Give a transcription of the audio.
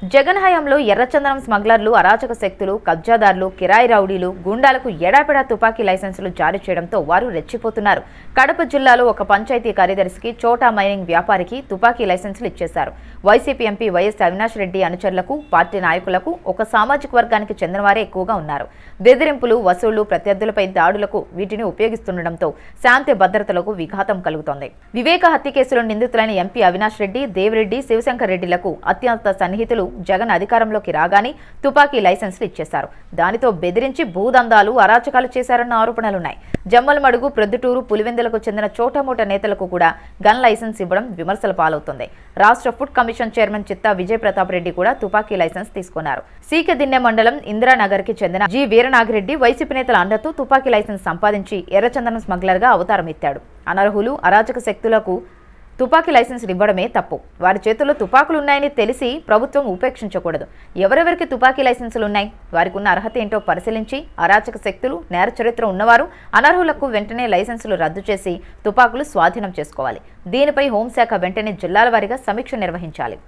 జగన్ హయాంలో ఎర్రచందనం స్మగ్లర్లు, అరాచక శక్తులు, కబ్జాదారులు, కిరాయి రౌడీలు, గుండాలకు ఎడాపెడా తుపాకీ లైసెన్సులు జారీ చేయడంతో వారు రెచ్చిపోతున్నారు. కడప జిల్లాలో ఒక పంచాయతీ కార్యదర్శికి, చోటా మైనింగ్ వ్యాపారికి తుపాకీ లైసెన్సులు ఇచ్చేశారు. వైసీపీ ఎంపీ వైఎస్ అవినాష్ రెడ్డి అనుచరులకు, పార్టీ నాయకులకు, ఒక సామాజిక వర్గానికి చెందినవారే ఎక్కువగా ఉన్నారు. బెదిరింపులు, వసూళ్లు, ప్రత్యర్థులపై దాడులకు వీటిని ఉపయోగిస్తుండటంతో శాంతి భద్రతలకు విఘాతం కలుగుతోంది. వివేక హత్య కేసులో నిందితులైన ఎంపీ అవినాష్ రెడ్డి, దేవిరెడ్డి, శివశంకర్ రెడ్డిలకు అత్యంత సన్నిహితులు జగన్ అధికారంలోకి రాగానే తుపాకీ లైసెన్సులు ఇచ్చేశారు. దానితో బెదిరించి భూదందాలు, అరాచకాలు చేశారన్న ఆరోపణలున్నాయి. జమ్మలమడుగు, ప్రొద్దుటూరు, పులివెందులకు చెందిన చోటమోట నేతలకు కూడా గన్ లైసెన్స్ ఇవ్వడం విమర్శల పాలవుతోంది. రాష్ట్ర ఫుడ్ కమిషన్ చైర్మన్ చిత్తా విజయ్ ప్రతాప్ రెడ్డి కూడా తుపాకీ లైసెన్స్ తీసుకున్నారు. సీకదిన్నె మండలం ఇందిరానగర్ కి చెందిన జి వీరనాగిరెడ్డి వైసీపీ నేతల అండతో తుపాకీ లైసెన్స్ సంపాదించి ఎర్రచందనం స్మగ్లర్ గా అవతారం ఎత్తాడు. అనర్హులు, అరాచక శక్తులకు తుపాకీ లైసెన్సులు ఇవ్వడమే తప్పు. వారి చేతుల్లో తుపాకులున్నాయని తెలిసి ప్రభుత్వం ఉపేక్షించకూడదు. ఎవరెవరికి తుపాకీ లైసెన్సులు ఉన్నాయి, వారికి ఉన్న అర్హత ఏంటో పరిశీలించి అరాచక శక్తులు, నేర చరిత్ర ఉన్నవారు, అనర్హులకు వెంటనే లైసెన్సులు రద్దు చేసి తుపాకులు స్వాధీనం చేసుకోవాలి. దీనిపై హోంశాఖ వెంటనే జిల్లాల వారీగా సమీక్ష నిర్వహించాలి.